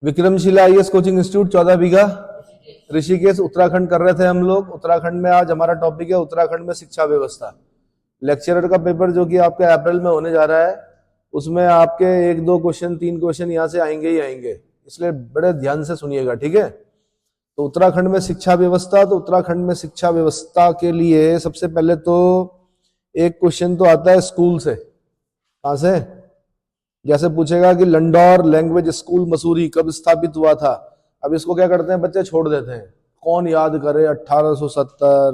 Vikramshila IAS coaching institute 14 बीघा ऋषिकेश उत्तराखंड कर रहे थे हम लोग। उत्तराखंड में आज हमारा टॉपिक है उत्तराखंड में शिक्षा व्यवस्था। लेक्चरर का पेपर जो कि आपके अप्रैल में होने जा रहा है, उसमें आपके 1-2 क्वेश्चन 3 क्वेश्चन यहाँ से आएंगे ही आएंगे, इसलिए बड़े ध्यान से सुनिएगा, ठीक है। तो उत्तराखंड में शिक्षा व्यवस्था, तो उत्तराखंड में शिक्षा व्यवस्था के लिए सबसे पहले तो एक क्वेश्चन तो आता है स्कूल से। कहां से? जैसे पूछेगा कि लंडौर लैंग्वेज स्कूल मसूरी कब स्थापित हुआ था। अब इसको क्या करते हैं बच्चे, छोड़ देते हैं। कौन याद करे 1870,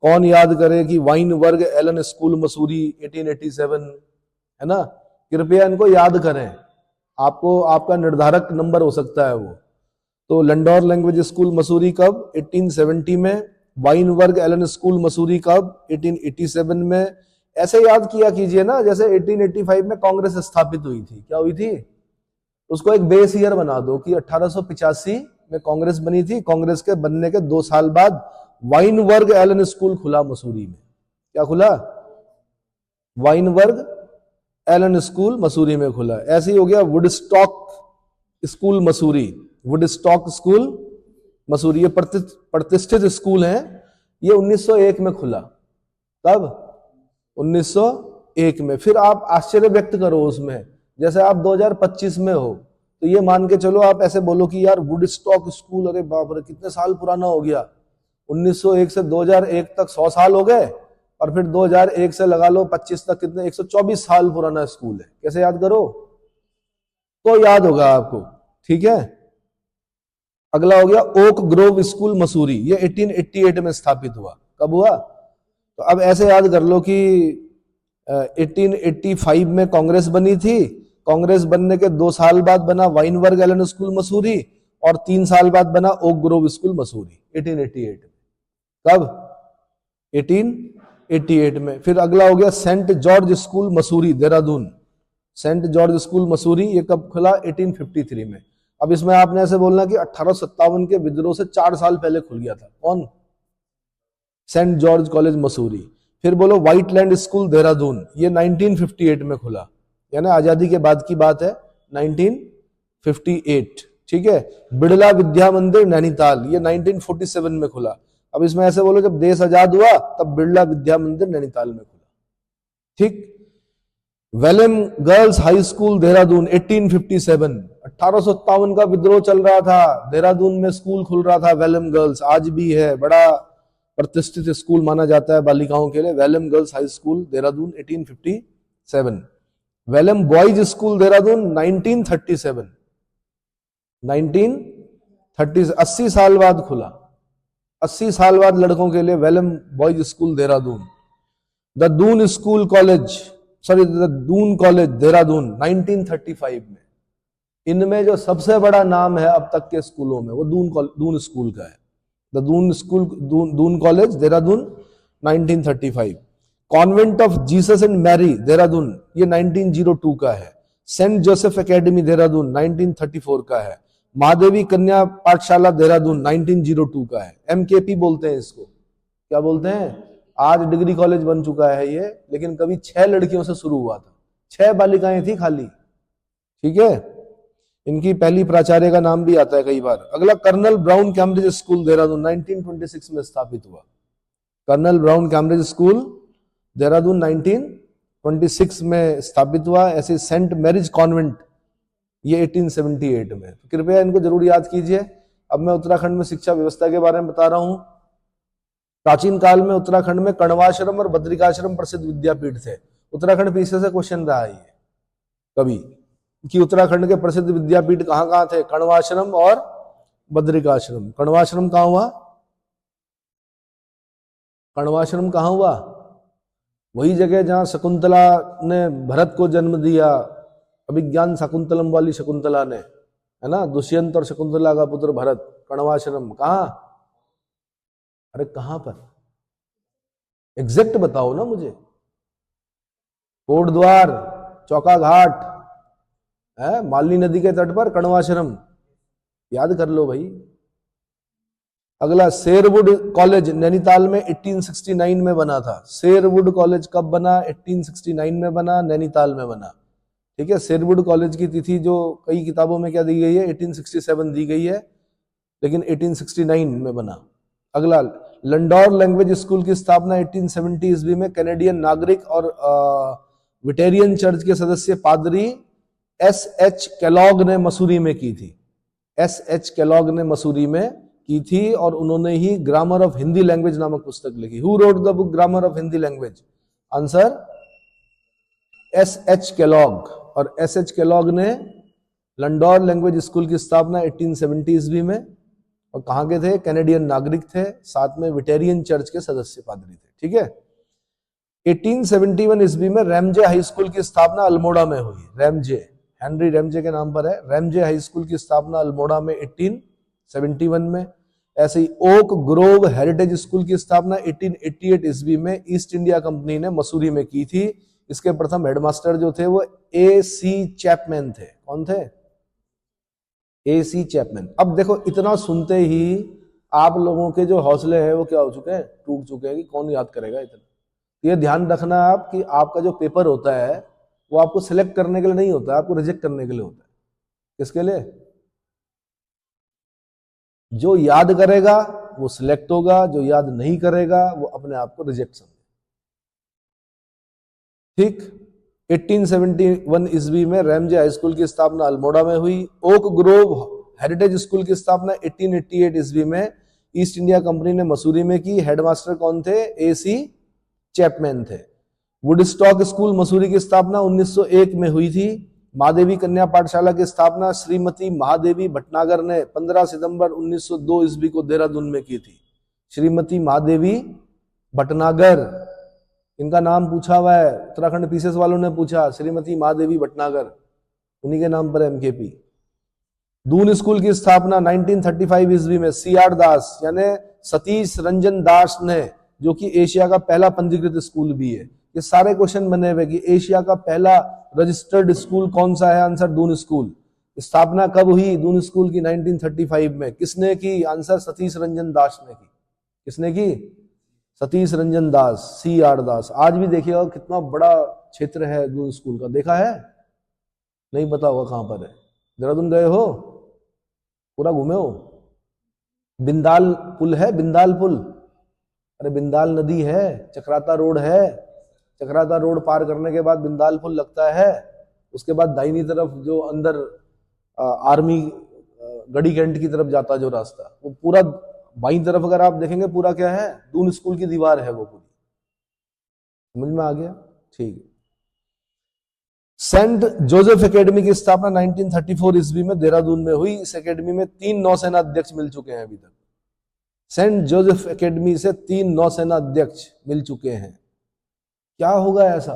कौन याद करे कि वाइनबर्ग एलन स्कूल मसूरी 1887, है ना। कृपया इनको याद करें, आपको आपका निर्धारक नंबर हो सकता है वो। तो लंडौर लैंग्वेज स्कूल मसूरी कब? 1870 में। वाइनबर्ग एलन स्कूल मसूरी कब? 1887 में। ऐसे याद किया कीजिए ना, जैसे 1885 में कांग्रेस स्थापित हुई थी। क्या हुई थी? उसको एक बेस ईयर बना दो कि 1885 में कांग्रेस बनी थी। कांग्रेस के बनने के 2 साल बाद वाइनबर्ग एलन स्कूल खुला मसूरी में। क्या खुला? वाइनबर्ग एलन स्कूल मसूरी में खुला। ऐसे ही हो गया Woodstock school Mussoorie, Woodstock school Mussoorie, ये प्रतिष्ठित स्कूल है। ये 1901 में खुला। कब? 1901 में। फिर आप आश्चर्य व्यक्त करो उसमें, जैसे आप 2025 में हो तो ये मान के चलो, आप ऐसे बोलो कि यार वुडस्टॉक स्कूल, अरे बाप रे कितने साल पुराना हो गया। 1901 से 2001 तक 100 साल हो गए, और फिर 2001 से लगा लो 25 तक, कितने 124 साल पुराना स्कूल है। कैसे याद करो? तो याद होगा आपको, ठीक है। अगला हो गया ओक ग्रोव स्कूल मसूरी, ये 1888 में स्थापित हुआ। कब हुआ? तो अब ऐसे याद कर लो कि 1885 में कांग्रेस बनी थी। कांग्रेस बनने के 2 साल बाद बना वाइनबर्ग एलन स्कूल मसूरी, और 3 साल बाद बना ओक ग्रोव स्कूल मसूरी 1888 में। कब? 1888 में। फिर अगला हो गया Saint George school Mussoorie Dehradun, Saint George school Mussoorie, ये कब खुला? 1853 में। अब इसमें आपने ऐसे बोलना कि 1857 के विद्रोह से 4 साल पहले खुल गया था। कौन? Saint George college Mussoorie. फिर बोलो व्हाइटलैंड स्कूल देहरादून, ये 1958 में खुला, यानी आजादी के बाद की बात है, 1958, ठीक है। बिड़ला विद्या मंदिर नैनीताल, ये 1947 में खुला। अब इसमें ऐसे बोलो जब देश आजाद हुआ तब बिड़ला विद्या मंदिर नैनीताल में खुला, ठीक। Welham girls high school Dehradun 1857, 1857 का विद्रोह चल रहा था, देहरादून में स्कूल खुल रहा था वेलम गर्ल्स, आज भी है, बड़ा प्रतिष्ठित स्कूल माना जाता है बालिकाओं के लिए। Welham girls high school Dehradun 1857। Welham boys school Dehradun 1937, 1930, 80 साल बाद खुला, 80 साल बाद लड़कों के लिए Welham boys school Dehradun. The Doon school college, the Doon college Dehradun 1935 में। इनमें जो सबसे बड़ा नाम है अब तक के स्कूलों में, वो दून स्कूल का है। The Doon school, Doon college Dehradun 1935। Convent of Jesus and Mary Dehradun, ये 1902 का है। सेंट जोसेफ एकेडमी देहरादून 1934 का है। महादेवी कन्या पाठशाला देहरादून 1902 का है। एमकेपी बोलते हैं इसको। क्या बोलते हैं? आज डिग्री कॉलेज बन चुका है ये, लेकिन कभी 6 लड़कियों से शुरू हुआ था, 6 बालिकाएं थी खाली, ठीक है। इनकी पहली प्राचार्य का नाम भी आता है कई बार। अगला colonel Brown Cambridge school Dehradun 1926 में स्थापित हुआ। Colonel Brown Cambridge school Dehradun 1926 में स्थापित हुआ। ऐसे सेंट मैरिज कॉन्वेंट, ये 1878 में। तो कृपया इनको जरूर याद कीजिए। अब मैं उत्तराखंड में शिक्षा व्यवस्था के बारे में बता रहा हूं। प्राचीन काल में उत्तराखंड में कण्वाश्रम और बद्रिकाश्रम प्रसिद्ध विद्यापीठ थे। उत्तराखंड पीछे से क्वेश्चन रहा है ये कभी, कि उत्तराखंड के प्रसिद्ध विद्यापीठ कहां कहां थे? कण्वाश्रम और बद्रिकाश्रम। कण्वाश्रम कहां हुआ? कण्वाश्रम कहां हुआ? वही जगह जहां शकुंतला ने भरत को जन्म दिया, अभिज्ञान शकुंतलम वाली शकुंतला ने, है ना, दुष्यंत और शकुंतला का पुत्र भरत। कण्वाश्रम कहां? अरे कहां पर? एग्जैक्ट बताओ ना मुझे। कोटद्वार, चौका घाट है, मालनी नदी के तट पर कण्वाश्रम, याद कर लो भाई। अगला शेरवुड कॉलेज नैनीताल में 1869 में बना था। शेरवुड कॉलेज कब बना? 1869 में बना, नैनीताल में बना, ठीक है। शेरवुड कॉलेज की तिथि जो कई किताबों में क्या दी गई है, 1867 दी गई है, लेकिन 1869 में बना। अगला, लंडौर लैंग्वेज स्कूल की स्थापना 1870 ईस्वी में कैनेडियन नागरिक और विटेरियन चर्च के सदस्य पादरी एस.एच. केलॉग ने मसूरी में की थी। एस.एच. केलॉग ने मसूरी में की थी और उन्होंने ही ग्रामर ऑफ हिंदी लैंग्वेज नामक पुस्तक लिखी। Who wrote the book grammar of Hindi language? Answer S H. Kellogg. और एस.एच. केलॉग ने लंडौर लैंग्वेज स्कूल की स्थापना 1870 ईस्वी में, और कहां के थे? कैनेडियन नागरिक थे, साथ में विटेरियन चर्च के सदस्य पादरी थे। ठीक है। 1871 ईस्वी में रैमजे हाई स्कूल की स्थापना अल्मोड़ा में हुई। रैमजे, हेनरी रैमजे के नाम पर है। रैमजे हाई स्कूल की स्थापना अल्मोड़ा में 1871 में। ऐसे ही ओक ग्रोव हेरिटेज स्कूल की स्थापना 1888 ईस्वी में ईस्ट इंडिया कंपनी ने मसूरी में की थी। इसके प्रथम हेडमास्टर जो थे वो A.C. चैपमैन थे। कौन थे? A.C. चैपमैन। अब देखो, इतना सुनते ही आप लोगों के जो हौसले हैं वो क्या हो चुके हैं? टूट चुके हैं कि कौन याद करेगा इतना। ये ध्यान रखना आप कि आपका जो पेपर होता है वो आपको सिलेक्ट करने के लिए नहीं होता है, आपको रिजेक्ट करने के लिए होता है। किसके लिए? जो याद करेगा वो सिलेक्ट होगा, जो याद नहीं करेगा वो अपने आप को रिजेक्ट समझे। ठीक। 1871 ईस्वी में रैमजे हाई स्कूल की स्थापना अल्मोड़ा में हुई। ओक ग्रोव हेरिटेज स्कूल की स्थापना 1888 ईस्वी में ईस्ट इंडिया कंपनी ने मसूरी में की। हेडमास्टर कौन थे? A.C. चैपमैन थे। वुडस्टॉक स्कूल मसूरी की स्थापना 1901 में हुई थी। महादेवी कन्या पाठशाला की स्थापना श्रीमती महादेवी भटनागर ने 15 सितंबर 1902 ईस्वी को देहरादून में की थी। श्रीमती महादेवी भटनागर, इनका नाम पूछा हुआ है, उत्तराखंड पीसीएस वालों ने पूछा, श्रीमती महादेवी भटनागर, उन्हीं के नाम पर एमकेपी। दून स्कूल की स्थापना 1935 ईस्वी में C.R. दास यानी सतीश रंजन दास ने, जो कि एशिया का पहला पंजीकृत स्कूल भी है। ये सारे क्वेश्चन बने हुए कि एशिया का पहला रजिस्टर्ड स्कूल कौन सा है? Answer Doon school. स्थापना कब हुई दून स्कूल की? 1935 में। किसने की? आंसर सतीश रंजन दास ने की। किसने की? सतीश रंजन दास, C.R. दास। आज भी देखिएगा कितना बड़ा क्षेत्र है दून स्कूल का, देखा है? नहीं पता होगा कहां पर है। देहरादून गए हो? पूरा घूमे हो? बिंदाल पुल है, बिंदाल पुल। अरे बिंदाल नदी है, चक्राता रोड है, चक्राता रोड पार करने के बाद बिंदाल पुल लगता है। उसके बाद दाहिनी तरफ जो अंदर आर्मी गढ़ी कैंट की तरफ जाता जो रास्ता, वो पूरा बाईं तरफ अगर आप देखेंगे पूरा क्या है? दून स्कूल की दीवार है वो पूरी। समझ में आ गया? ठीक है। सेंट जोसेफ एकेडमी की स्थापना 1934 ईस्वी में देहरादून में हुई। इस एकेडमी में 3 नौसेना अध्यक्ष मिल चुके हैं अभी तक। सेंट जोसेफ एकेडमी से 3 नौसेना अध्यक्ष मिल चुके हैं। क्या होगा ऐसा?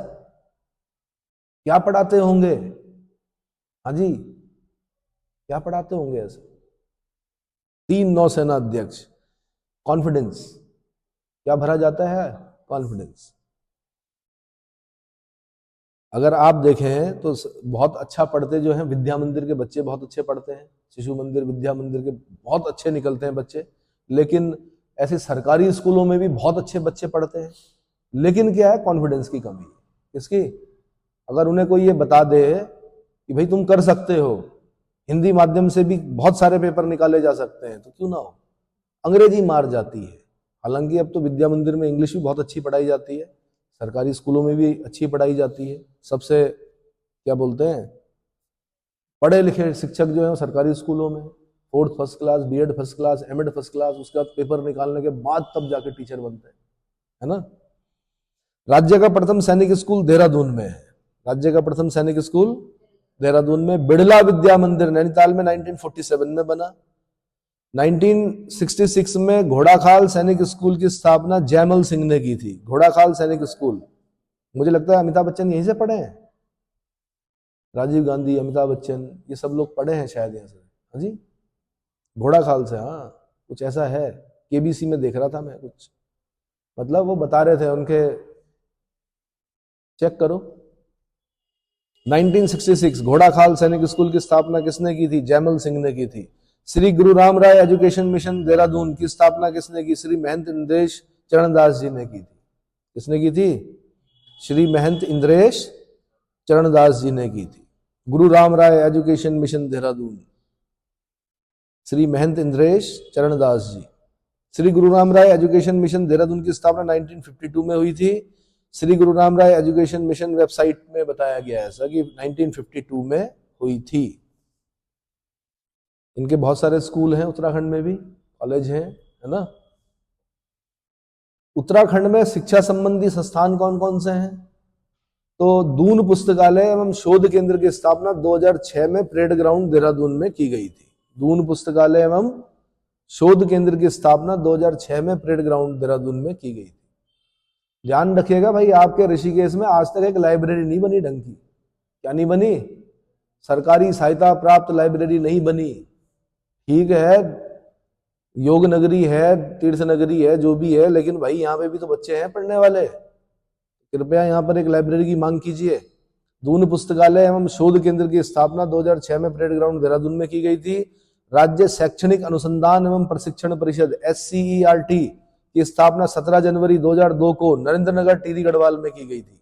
क्या पढ़ाते होंगे? हाँ जी, क्या पढ़ाते होंगे ऐसा? 3 नौसेना अध्यक्ष। कॉन्फिडेंस क्या भरा जाता है? कॉन्फिडेंस। अगर आप देखें तो बहुत अच्छा पढ़ते जो हैं विद्या मंदिर के बच्चे बहुत अच्छे पढ़ते हैं। शिशु मंदिर, विद्या मंदिर के बहुत अच्छे निकलते हैं बच्चे। लेकिन ऐसे सरकारी स्कूलों में भी बहुत अच्छे बच्चे पढ़ते हैं, लेकिन क्या है? कॉन्फिडेंस की कमी। इसकी अगर उन्हें कोई ये बता दे कि भाई तुम कर सकते हो, हिंदी माध्यम से भी बहुत सारे पेपर निकाले जा सकते हैं, तो क्यों ना हो। अंग्रेजी मार जाती है। हालांकि अब तो विद्या मंदिर में इंग्लिश भी बहुत अच्छी पढ़ाई जाती है, सरकारी स्कूलों में भी अच्छी पढ़ाई जाती है। सबसे क्या बोलते हैं, पढ़े लिखे शिक्षक जो है सरकारी स्कूलों में 4th first class, B.Ed first class, M.Ed first class, उसके बाद पेपर निकालने के बाद तब जाके टीचर बनते हैं, है ना। राज्य का प्रथम सैनिक स्कूल देहरादून में है। राज्य का प्रथम सैनिक स्कूल देहरादून में। बिड़ला विद्या मंदिर नैनीताल में 1947 में बना। 1966 में घोड़ाखाल सैनिक स्कूल की स्थापना जयमल सिंह ने की थी। घोड़ाखाल सैनिक स्कूल, मुझे लगता है अमिताभ बच्चन यहीं से पढ़े हैं। राजीव गांधी, अमिताभ बच्चन, ये सब लोग पढ़े हैं शायद यहाँ से। हाँ जी, घोड़ाखाल से। हाँ, कुछ ऐसा है, KBC में देख रहा था मैं कुछ, मतलब वो बता रहे थे उनके, चेक करो। 1966 घोड़ाखाल सैनिक स्कूल की स्थापना किसने की थी? जयमल सिंह ने की थी। श्री गुरु राम राय एजुकेशन मिशन देहरादून की स्थापना किसने की? श्री महंत इंद्रेश चरणदास जी ने की थी। किसने की थी? श्री महंत इंद्रेश चरणदास जी ने की थी। गुरु राम राय एजुकेशन मिशन देहरादून, श्री महंत इंद्रेश चरणदास जी। श्री गुरु राम राय एजुकेशन मिशन देहरादून की स्थापना 1952 में हुई थी। श्री गुरु राम राय एजुकेशन मिशन वेबसाइट में बताया गया है ऐसा कि 1952 में हुई थी। इनके बहुत सारे स्कूल हैं उत्तराखंड में भी, कॉलेज हैं, है ना। उत्तराखंड में शिक्षा संबंधी संस्थान कौन कौन से हैं? तो दून पुस्तकालय एवं शोध केंद्र की स्थापना 2006 में परेड ग्राउंड देहरादून में की गई थी। दून पुस्तकालय एवं शोध केंद्र की स्थापना 2006 में परेड ग्राउंड देहरादून में की गई थी। ध्यान रखिएगा भाई, आपके ऋषिकेश में आज तक एक लाइब्रेरी नहीं बनी ढंग की। क्या नहीं बनी? सरकारी सहायता प्राप्त लाइब्रेरी नहीं बनी। ठीक है, योग नगरी है, तीर्थ नगरी है, जो भी है, लेकिन भाई यहाँ पे भी तो बच्चे हैं पढ़ने वाले। कृपया यहाँ पर एक लाइब्रेरी की मांग कीजिए। दून पुस्तकालय एवं शोध केंद्र की स्थापना 2006 में परेड ग्राउंड देहरादून में की गई थी। राज्य शैक्षणिक अनुसंधान एवं प्रशिक्षण परिषद SCERT की स्थापना 17 जनवरी 2002 को नरेंद्र नगर टिहरी गढ़वाल में की गई थी।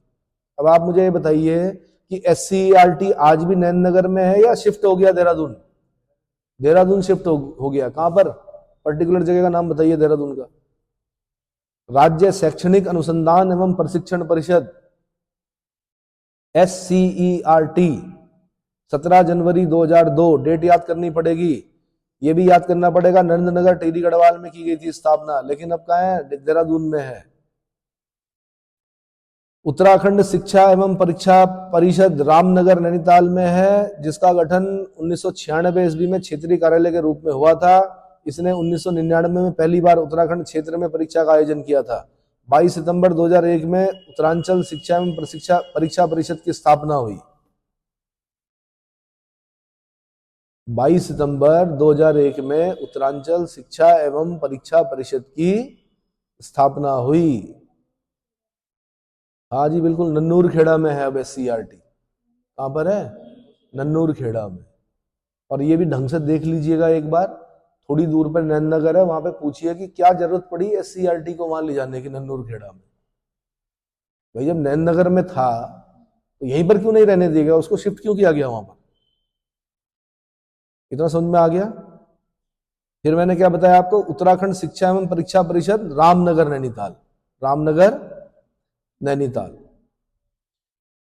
अब आप मुझे ये बताइए कि SCERT आज भी नैन नगर में है या शिफ्ट हो गया देहरादून? देहरादून शिफ्ट हो गया। कहां पर? पर्टिकुलर जगह का नाम बताइए देहरादून का। राज्य शैक्षणिक अनुसंधान एवं प्रशिक्षण परिषद SCERT 17 जनवरी 2002, डेट याद करनी पड़ेगी। ये भी याद करना पड़ेगा, नरेंद्र नगर टिहरी गढ़वाल में की गई थी स्थापना, लेकिन अब कहां है? देहरादून में है। उत्तराखंड शिक्षा एवं परीक्षा परिषद रामनगर नैनीताल में है, जिसका गठन 1996 ईस्वी में क्षेत्रीय कार्यालय के रूप में हुआ था। इसने 1999 में पहली बार उत्तराखंड क्षेत्र में परीक्षा का आयोजन किया था। 22 सितंबर 2001 में उत्तरांचल शिक्षा एवं परीक्षा परिषद की स्थापना हुई। 22 सितंबर 2001 में उत्तरांचल शिक्षा एवं परीक्षा परिषद की स्थापना हुई। हाँ जी बिल्कुल, नन्नूर खेड़ा में है अब SCERT। कहां पर है? नन्नूर खेड़ा में। और ये भी ढंग से देख लीजिएगा एक बार, थोड़ी दूर पर नैन नगर है, वहां पे पूछिए कि क्या जरूरत पड़ी SCERT को वहां ले जाने की, नन्नूर खेड़ा में। भाई जब नैन नगर में था तो यहीं पर क्यों नहीं रहने दिया गया? उसको शिफ्ट क्यों किया गया वहां पर? इतना समझ में आ गया? फिर मैंने क्या बताया आपको? उत्तराखंड शिक्षा एवं परीक्षा परिषद रामनगर नैनीताल, रामनगर नैनीताल।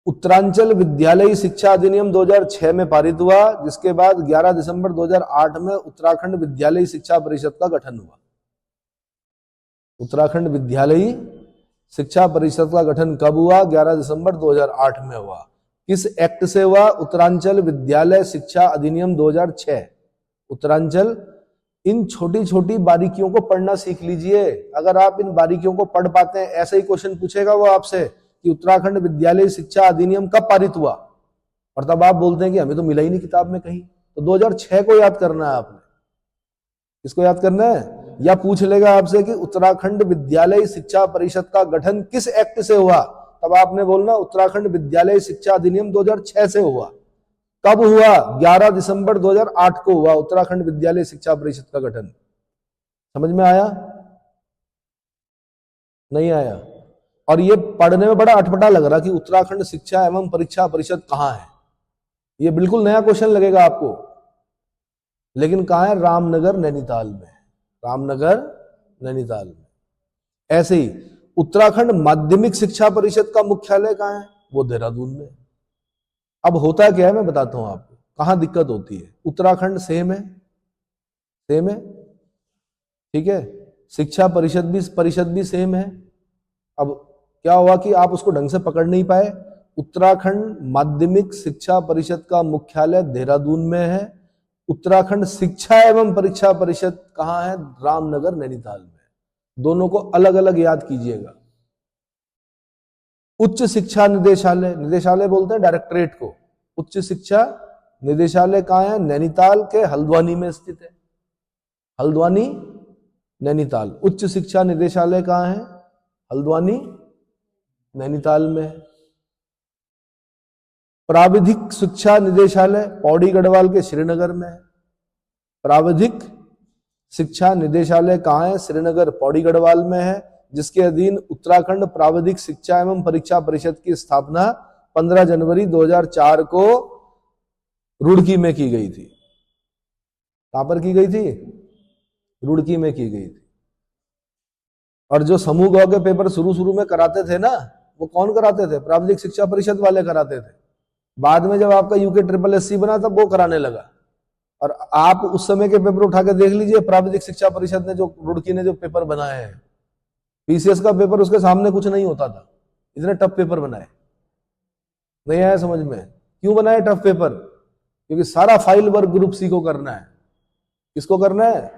उत्तरांचल विद्यालयी शिक्षा अधिनियम 2006 में पारित हुआ, जिसके बाद 11 दिसंबर 2008 में उत्तराखंड विद्यालयी शिक्षा परिषद का गठन हुआ। उत्तराखंड विद्यालयी शिक्षा परिषद का गठन कब हुआ? 11 दिसंबर 2008 में हुआ। किस एक्ट से हुआ? उत्तरांचल विद्यालय शिक्षा अधिनियम 2006। उत्तरांचल, इन छोटी छोटी बारीकियों को पढ़ना सीख लीजिए। अगर आप इन बारीकियों को पढ़ पाते हैं, ऐसा ही क्वेश्चन पूछेगा वो आपसे कि उत्तराखंड विद्यालय शिक्षा अधिनियम कब पारित हुआ, और तब आप बोलते हैं कि हमें तो मिला ही नहीं किताब में कहीं। तो 2006 को याद करना है आपने। इसको याद करना है। या पूछ लेगा आपसे कि उत्तराखंड विद्यालय शिक्षा परिषद का गठन किस एक्ट से हुआ, तब आपने बोलना उत्तराखंड विद्यालय शिक्षा अधिनियम 2006 से हुआ। कब हुआ? 11 दिसंबर 2008 को हुआ उत्तराखंड विद्यालय शिक्षा परिषद का गठन। समझ में आया? नहीं आया? और ये पढ़ने में बड़ा अटपटा लग रहा कि उत्तराखंड शिक्षा एवं परीक्षा परिषद कहां है। ये बिल्कुल नया क्वेश्चन लगेगा आपको, लेकिन कहां है? रामनगर नैनीताल में। रामनगर नैनीताल में। ऐसे ही उत्तराखंड माध्यमिक शिक्षा परिषद का मुख्यालय कहां है? वो देहरादून में। अब होता क्या है मैं बताता हूं आपको, कहां दिक्कत होती है। उत्तराखंड सेम है, सेम है, ठीक है, शिक्षा परिषद भी सेम है। अब क्या हुआ कि आप उसको ढंग से पकड़ नहीं पाए। उत्तराखंड माध्यमिक शिक्षा परिषद का मुख्यालय देहरादून में है। उत्तराखंड शिक्षा एवं परीक्षा परिषद कहां है? रामनगर नैनीताल में। दोनों को अलग अलग याद कीजिएगा। उच्च शिक्षा निदेशालय, निदेशालय बोलते हैं डायरेक्टरेट को। उच्च शिक्षा निदेशालय कहां है? नैनीताल के हल्द्वानी में स्थित है। हल्द्वानी नैनीताल। उच्च शिक्षा निदेशालय कहां है? हल्द्वानी नैनीताल में है। प्राविधिक शिक्षा निदेशालय पौड़ी गढ़वाल के श्रीनगर में है। प्राविधिक शिक्षा निदेशालय कहां है? श्रीनगर पौड़ी गढ़वाल में है, जिसके अधीन उत्तराखंड प्राविधिक शिक्षा एवं परीक्षा परिषद की स्थापना 15 जनवरी 2004 को रुड़की में की गई थी। कहां पर की गई थी? रुड़की में की गई थी। और जो समूह ग के पेपर शुरू में कराते थे ना, वो कौन कराते थे? प्राविधिक शिक्षा परिषद वाले कराते थे। बाद में जब आपका यूके ट्रिपल एससी बना तब वो कराने लगा। और आप उस समय के पेपर उठा के देख लीजिए, प्राविधिक शिक्षा परिषद ने जो रुड़की ने जो पेपर बनाए हैं, पीसीएस का पेपर उसके सामने कुछ नहीं होता था। इतने टफ पेपर बनाए। नहीं आया समझ में? क्यों बनाए टफ पेपर? क्योंकि सारा फाइल वर्क ग्रुप सी को करना है। किसको करना है?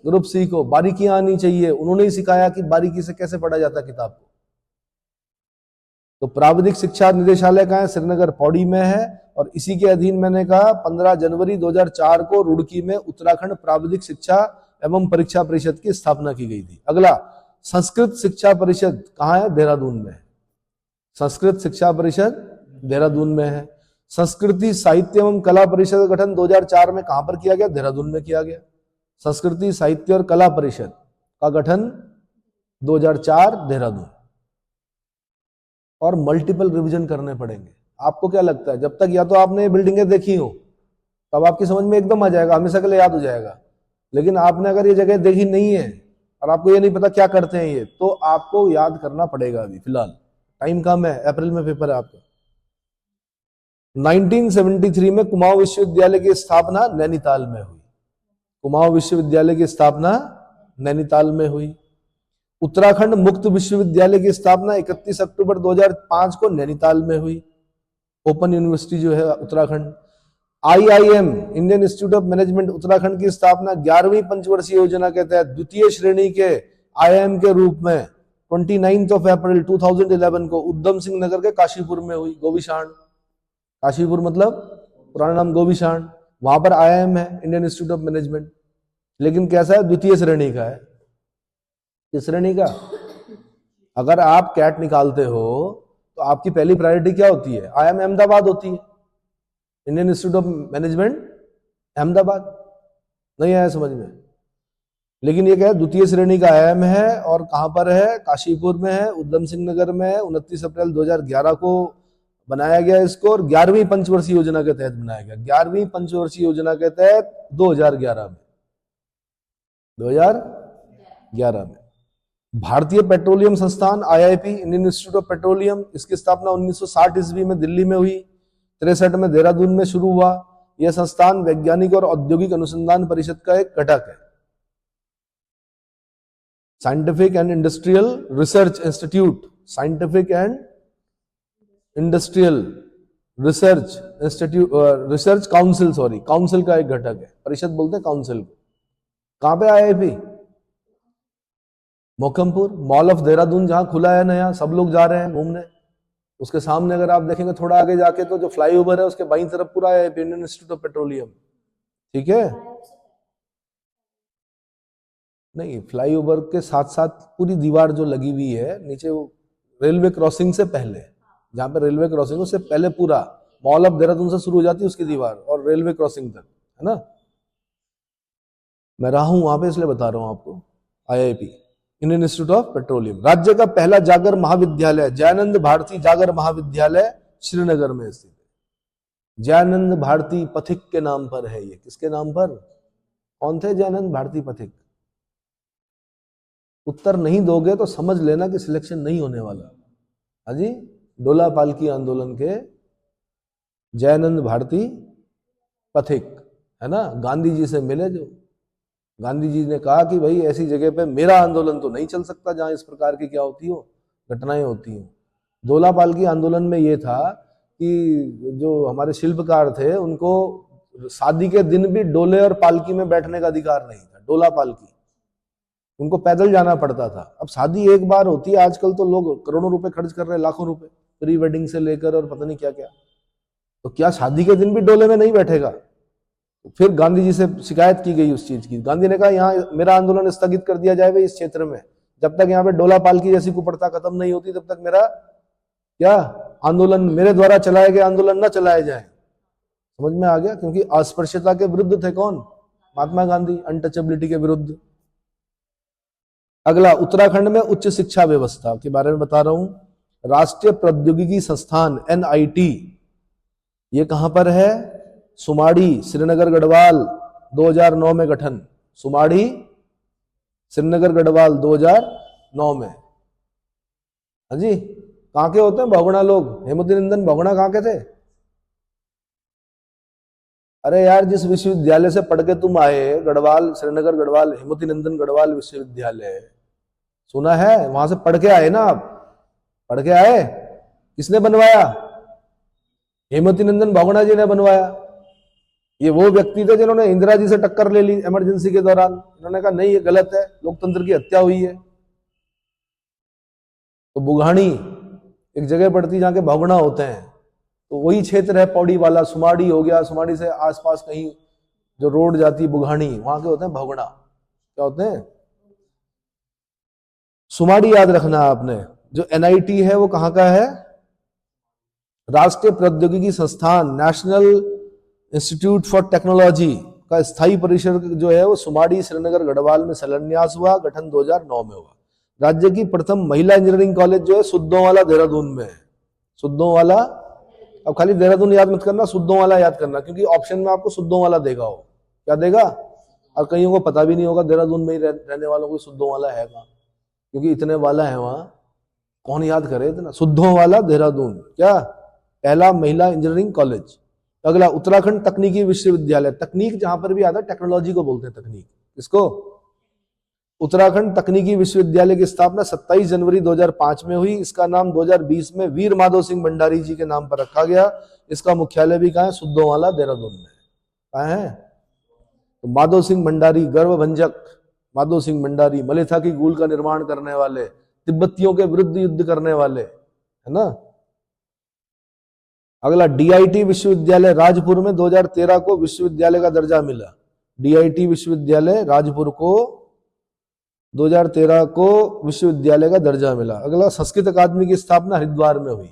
ग्रुप सी को। बारीकियां आनी चाहिए। उन्होंने ही सिखाया कि बारीकी से कैसे पढ़ा जाता किताब को। तो प्राविधिक शिक्षा निदेशालय का है, श्रीनगर पौड़ी में है। और इसी के अधीन मैंने कहा 15 जनवरी 2004 को रुड़की में उत्तराखंड प्राविधिक शिक्षा एवं परीक्षा परिषद की स्थापना की गई थी। अगला, संस्कृत शिक्षा परिषद कहाँ है? देहरादून में है। संस्कृत शिक्षा परिषद देहरादून में है। संस्कृति साहित्य एवं कला परिषद का गठन 2004 में कहां पर किया गया? देहरादून में किया गया। संस्कृति साहित्य और कला परिषद का गठन 2004 देहरादून। और मल्टीपल रिवीजन करने पड़ेंगे। आपको क्या लगता है? जब तक या तो आपने ये बिल्डिंगें देखी हो तब आपकी समझ में एकदम आ जाएगा, हमेशा के लिए याद हो जाएगा। लेकिन आपने अगर ये जगह देखी नहीं है और आपको ये नहीं पता क्या करते हैं ये, तो आपको याद करना पड़ेगा। अभी फिलहाल टाइम कम है, अप्रैल में पेपर है आपका। 1973 में कुमाऊं विश्वविद्यालय की स्थापना नैनीताल में हुई। कुमाऊं विश्वविद्यालय की स्थापना नैनीताल में हुई। उत्तराखंड मुक्त विश्वविद्यालय की स्थापना 31 अक्टूबर 2005 को नैनीताल में हुई। ओपन यूनिवर्सिटी जो है Uttarakhand. IIM Indian institute of management Uttarakhand की स्थापना 11वीं पंचवर्षीय योजना के तहत द्वितीय श्रेणी के आईआईएम के रूप में 29 अप्रैल 2011 को उधम सिंह नगर के काशीपुर में हुई। गोविशाण, काशीपुर मतलब पुराना नाम गोविशाण। वहां पर आईआईएम है, इंडियन इंस्टीट्यूट ऑफ मैनेजमेंट। लेकिन कैसा है? द्वितीय श्रेणी का है। किस श्रेणी का? अगर आप कैट निकालते हो तो आपकी पहली प्रायोरिटी क्या होती है? आईआईएम अहमदाबाद होती है, Indian institute of management Ahmedabad. नहीं आया समझ में? लेकिन ये क्या है? द्वितीय श्रेणी का आईआईएम है। और कहां पर है? काशीपुर में है, उधम सिंह नगर में है। 29 अप्रैल 2011 को बनाया गया इसको। और 11वीं पंचवर्षीय योजना के तहत बनाया गया। 11वीं पंचवर्षीय योजना के तहत 2011 में। भारतीय पेट्रोलियम संस्थान IIP, Indian institute of petroleum, इसकी स्थापना 1960 ईस्वी में दिल्ली में हुई। 63 में देहरादून में शुरू हुआ। यह संस्थान वैज्ञानिक और औद्योगिक अनुसंधान परिषद का एक घटक है। Scientific and industrial research institute, scientific and industrial research institute, research council, council का एक घटक है। परिषद बोलते हैं काउंसिल को। कहां पे IIP? Mokampur, mall of Dehradun जहां खुला है नया, सब लोग जा रहे हैं घूमने। उसके सामने अगर आप देखेंगे थोड़ा आगे जाके तो जो फ्लाईओवर है उसके बाईं तरफ पूरा है इंडियन इंस्टीट्यूट ऑफ पेट्रोलियम। ठीक है? नहीं, फ्लाईओवर के साथ साथ पूरी दीवार जो लगी हुई है नीचे, वो रेलवे क्रॉसिंग से पहले, जहां पे रेलवे क्रॉसिंग उससे पहले पूरा मॉल ऑफ देहरादून से शुरू हो जाती है उसकी दीवार और रेलवे क्रॉसिंग तक, है ना? मैं रहा हूं वहां पे इसलिए बता रहा हूं आपको। IIP, Indian institute of petroleum. राज्य का पहला जागर महाविद्यालय जयानंद भारती जागर महाविद्यालय श्रीनगर में स्थित है। जयानंद भारती पथिक के नाम पर है ये। किसके नाम पर? कौन थे जयानंद भारती पथिक? उत्तर नहीं दोगे तो समझ लेना कि सिलेक्शन नहीं होने वाला। हाजी, डोला पालकी आंदोलन के जयानंद भारती पथिक, है ना? गांधी जी से मिले, जो गांधी जी ने कहा कि भाई ऐसी जगह पे मेरा आंदोलन तो नहीं चल सकता जहां इस प्रकार की क्या होती हो, घटनाएं होती हो। डोला पालकी आंदोलन में ये था कि जो हमारे शिल्पकार थे उनको शादी के दिन भी डोले और पालकी में बैठने का अधिकार नहीं था। डोला पालकी, उनको पैदल जाना पड़ता था। अब शादी एक बार होती है, आजकल तो लोग करोड़ों रुपए खर्च कर रहे हैं, लाखों रुपए, प्री वेडिंग से लेकर और पता नहीं क्या क्या। तो क्या शादी के दिन भी डोले में नहीं बैठेगा? फिर गांधी जी से शिकायत की गई उस चीज की। गांधी ने कहा यहाँ मेरा आंदोलन स्थगित कर दिया जाए इस क्षेत्र में, जब तक यहाँ पे डोला पालकी जैसी कुप्रथा खत्म नहीं होती तब तक मेरा क्या आंदोलन, मेरे द्वारा चलाए गए आंदोलन न चलाए जाए। समझ में आ गया? क्योंकि अस्पृश्यता के विरुद्ध थे कौन? महात्मा गांधी, अनटचेबिलिटी के विरुद्ध। अगला, उत्तराखंड में उच्च शिक्षा व्यवस्था के बारे में बता रहा हूं। राष्ट्रीय प्रौद्योगिकी संस्थान एनआईटी, ये कहां पर है? सुमाड़ी श्रीनगर गढ़वाल 2009 में गठन। सुमाड़ी श्रीनगर गढ़वाल 2009 में। हाँ जी, कहाँ के होते हैं बहुगुणा लोग? हेमवती नंदन बहुगुणा कहाँ के थे? अरे यार, जिस विश्वविद्यालय से पढ़ के तुम आए, गढ़वाल श्रीनगर गढ़वाल हेमवती नंदन गढ़वाल विश्वविद्यालय, सुना है? वहां से पढ़ के आए ना आप? पढ़ के आए? किसने बनवाया? हेमवती नंदन बहुगुणा जी ने बनवाया। ये वो व्यक्ति थे जिन्होंने इंदिरा जी से टक्कर ले ली इमरजेंसी के दौरान। उन्होंने कहा नहीं, ये गलत है, लोकतंत्र की हत्या हुई है। तो बुघानी एक जगह पड़ती जहां के बहुगुणा होते हैं, तो वही क्षेत्र है पौड़ी वाला। सुमाड़ी हो गया, सुमाड़ी से आसपास कहीं जो रोड जाती है बुघानी, वहां के होते हैं बहुगुणा। क्या होते हैं? सुमाड़ी याद रखना आपने। जो एनआईटी है वो कहाँ का है? राष्ट्रीय प्रौद्योगिकी संस्थान, नेशनल इंस्टीट्यूट फॉर टेक्नोलॉजी का स्थायी परिसर जो है वो सुमाड़ी श्रीनगर गढ़वाल में शिलान्यास हुआ। गठन 2009 में हुआ। राज्य की प्रथम महिला इंजीनियरिंग कॉलेज जो है सुद्धोवाला देहरादून में है। सुद्धोवाला, अब खाली देहरादून याद मत करना, सुद्धोवाला याद करना, क्योंकि ऑप्शन में आपको सुद्धोवाला देगा। वो क्या देगा? और कईयों को पता भी नहीं होगा देहरादून में ही रहने वालों को सुद्धोवाला है कहाँ, क्योंकि इतने वाला है वहां, कौन याद करे इतना। सुद्धोवाला देहरादून क्या? पहला महिला इंजीनियरिंग कॉलेज। अगला उत्तराखंड तकनीकी विश्वविद्यालय। तकनीक जहां पर भी आता है टेक्नोलॉजी को बोलते हैं तकनीक। इसको उत्तराखंड तकनीकी विश्वविद्यालय की स्थापना 27 जनवरी 2005 में हुई। इसका नाम 2020 में वीर माधव सिंह भंडारी जी के नाम पर रखा गया। इसका मुख्यालय भी कहाँ है? सुद्धोवाला देहरादून में। कहाँ है? तो माधव सिंह भंडारी, गर्वभंजक माधव सिंह भंडारी, मलेथा की गूल का निर्माण करने वाले, तिब्बतियों के विरुद्ध युद्ध करने वाले, है ना। अगला डीआईटी विश्वविद्यालय राजपुर में 2013 को विश्वविद्यालय का दर्जा मिला। डीआईटी विश्वविद्यालय राजपुर को 2013 को विश्वविद्यालय का दर्जा मिला। अगला संस्कृत अकादमी की स्थापना हरिद्वार में हुई।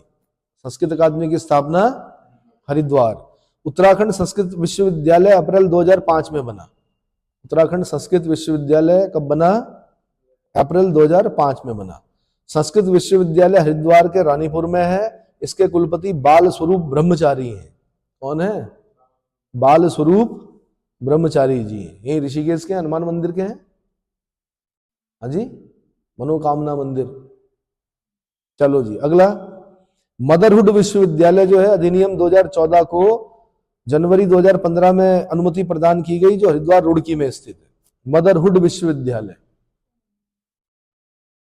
संस्कृत अकादमी की स्थापना हरिद्वार। उत्तराखंड संस्कृत विश्वविद्यालय अप्रैल 2005 में बना। उत्तराखंड संस्कृत विश्वविद्यालय कब बना? अप्रैल 2005 में बना। संस्कृत विश्वविद्यालय हरिद्वार के रानीपुर में है। इसके कुलपति बाल स्वरूप ब्रह्मचारी हैं। कौन है? बाल स्वरूप ब्रह्मचारी जी। ये ऋषिकेश के हनुमान मंदिर के हैं। हाँ जी, मनोकामना मंदिर। चलो जी, अगला मदरहुड विश्वविद्यालय जो है अधिनियम 2014 को जनवरी 2015 में अनुमति प्रदान की गई, जो हरिद्वार रुड़की में स्थित है। मदरहुड विश्वविद्यालय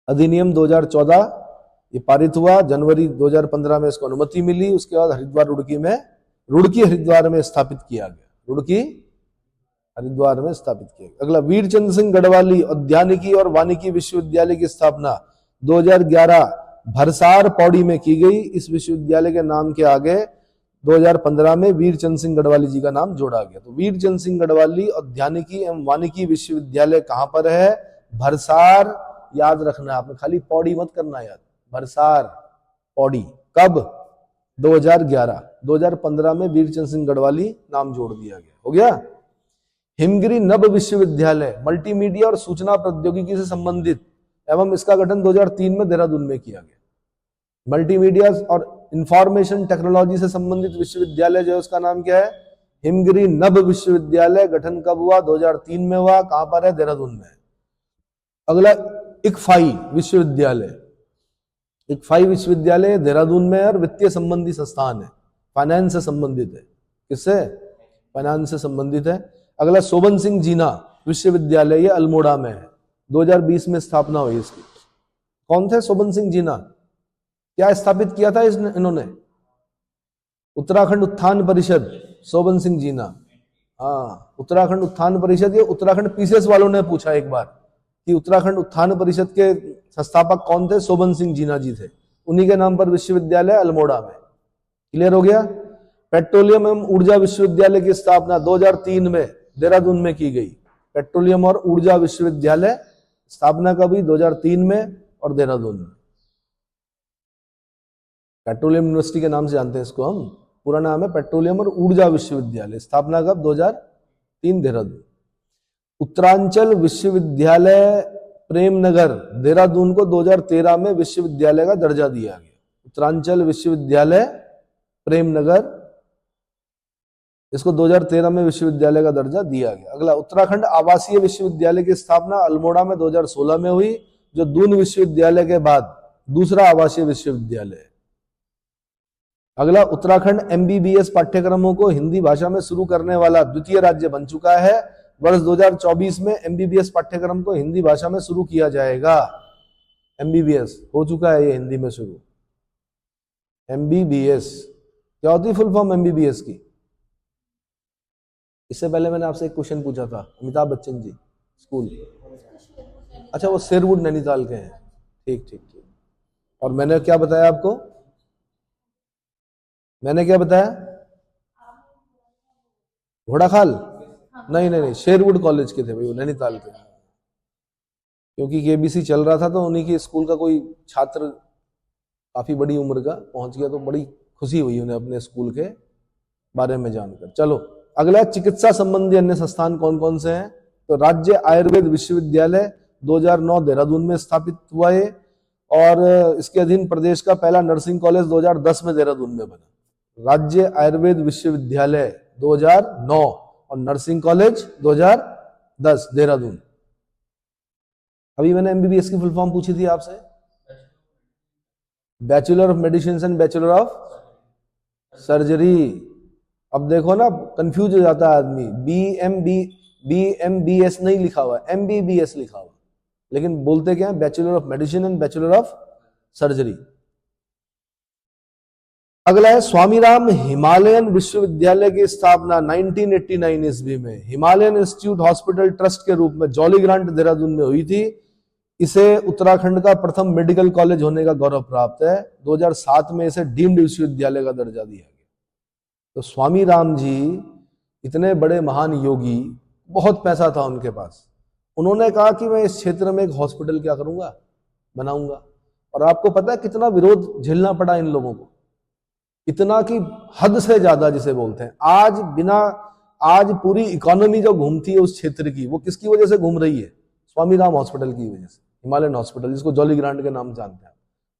अधिनियम 2014 ये पारित हुआ। जनवरी 2015 में इसको अनुमति मिली। उसके बाद हरिद्वार रुड़की हरिद्वार में स्थापित किया गया। रुड़की हरिद्वार में स्थापित किया गया। अगला वीरचंद सिंह गढ़वाली औद्यानिकी और वानिकी विश्वविद्यालय की स्थापना 2011 भरसार पौड़ी में की गई। इस विश्वविद्यालय के नाम के आगे 2015 में वीरचंद सिंह गढ़वाली जी का नाम जोड़ा गया। तो वीरचंद सिंह गढ़वाली औद्यानिकी एवं वानिकी विश्वविद्यालय कहां पर है? भरसार याद रखना आपने, खाली पौड़ी मत करना याद। भरसार पौड़ी। कब? 2011। 2015 में वीरचंद सिंह गढ़वाली नाम जोड़ दिया गया। हो गया। हिमगिरी नभ विश्वविद्यालय मल्टीमीडिया और सूचना प्रौद्योगिकी से संबंधित एवं इसका गठन 2003 में देहरादून में किया गया। मल्टीमीडिया और इंफॉर्मेशन टेक्नोलॉजी से संबंधित विश्वविद्यालय जो है उसका नाम क्या है? हिमगिरी नभ विश्वविद्यालय। गठन कब हुआ? 2003 में हुआ। कहां पर है? देहरादून में। अगला इकफाई विश्वविद्यालय। इकफाई विश्वविद्यालय देहरादून में और वित्तीय संबंधी संस्थान है, फाइनेंस से संबंधित है। किससे? फाइनेंस से संबंधित है। अगला सोबन सिंह जीना विश्वविद्यालय, ये अल्मोड़ा में है। 2020 में स्थापना हुई इसकी। कौन थे सोबन सिंह जीना? क्या स्थापित किया था इन्होंने? उत्तराखंड उत्थान परिषद। सोबन सिंह जीना, हाँ, उत्तराखंड उत्थान परिषद। ये उत्तराखंड पीसीएस वालों ने पूछा एक बार कि उत्तराखंड उत्थान परिषद के संस्थापक कौन थे? सोबन सिंह जीना जी थे। उन्हीं के नाम पर विश्वविद्यालय अल्मोड़ा में। क्लियर हो गया। पेट्रोलियम एवं ऊर्जा विश्वविद्यालय की स्थापना 2003 में देहरादून में की गई। पेट्रोलियम और ऊर्जा विश्वविद्यालय स्थापना कब हुई? 2003 में और देहरादून में। पेट्रोलियम यूनिवर्सिटी के नाम से जानते हैं इसको हम। पूरा नाम है पेट्रोलियम और ऊर्जा विश्वविद्यालय। स्थापना कब? 2003 देहरादून। उत्तरांचल विश्वविद्यालय प्रेमनगर देहरादून को 2013 में विश्वविद्यालय का दर्जा दिया गया। उत्तरांचल विश्वविद्यालय प्रेमनगर, इसको 2013 में विश्वविद्यालय का दर्जा दिया गया। अगला, उत्तराखंड आवासीय विश्वविद्यालय की स्थापना अल्मोड़ा में 2016 में हुई, जो दून विश्वविद्यालय के बाद दूसरा आवासीय विश्वविद्यालय है। अगला, उत्तराखंड एमबीबीएस पाठ्यक्रमों को हिंदी भाषा में शुरू करने वाला द्वितीय राज्य बन चुका है। वर्ष 2024 में एमबीबीएस पाठ्यक्रम को हिंदी भाषा में शुरू किया जाएगा। एमबीबीएस हो चुका है ये हिंदी में शुरू। एमबीबीएस क्या होती है फुल फॉर्म एमबीबीएस की? इससे पहले मैंने आपसे एक क्वेश्चन पूछा था, अमिताभ बच्चन जी स्कूल। अच्छा, वो शेरवुड नैनीताल के हैं। ठीक ठीक ठीक। और मैंने क्या बताया आपको? मैंने क्या बताया? घोड़ाखाल? नहीं नहीं नहीं, शेरवुड कॉलेज के थे भाई, वो नैनीताल के। क्योंकि केबीसी चल रहा था तो उन्हीं के स्कूल का कोई छात्र काफी बड़ी उम्र का पहुंच गया, तो बड़ी खुशी हुई उन्हें अपने स्कूल के बारे में जानकर। चलो अगला, चिकित्सा संबंधी अन्य संस्थान कौन कौन से हैं? तो राज्य आयुर्वेद विश्वविद्यालय 2009 देहरादून में स्थापित हुआ है, और इसके अधीन प्रदेश का पहला नर्सिंग कॉलेज 2010 में देहरादून में बना। राज्य आयुर्वेद विश्वविद्यालय 2009 और नर्सिंग कॉलेज 2010 देहरादून। अभी मैंने एमबीबीएस की फुल फॉर्म पूछी थी आपसे, bachelor of medicine and bachelor of surgery. अब देखो ना, कंफ्यूज हो जाता है आदमी, बीएमबीएस नहीं लिखा हुआ, एमबीबीएस लिखा हुआ, लेकिन बोलते क्या है? Bachelor of medicine and bachelor of surgery. अगला है, स्वामीराम हिमालयन विश्वविद्यालय की स्थापना 1989 ईस्वी में हिमालयन इंस्टीट्यूट हॉस्पिटल ट्रस्ट के रूप में जॉली ग्रांट देहरादून में हुई थी। इसे उत्तराखंड का प्रथम मेडिकल कॉलेज होने का गौरव प्राप्त है। 2007 में इसे डीम्ड विश्वविद्यालय का दर्जा दिया गया। तो स्वामी राम जी इतने बड़े महान योगी, बहुत पैसा था उनके पास, उन्होंने कहा कि मैं इस क्षेत्र में एक हॉस्पिटल क्या करूंगा, बनाऊंगा। और आपको पता है कितना विरोध झेलना पड़ा इन लोगों को, इतना कि हद से ज्यादा जिसे बोलते हैं। आज पूरी इकोनॉमी जो घूमती है उस क्षेत्र की, वो किसकी वजह से घूम रही है? स्वामी राम हॉस्पिटल की वजह से, हिमालयन हॉस्पिटल, जिसको जॉली ग्रांट के नाम जानते हैं।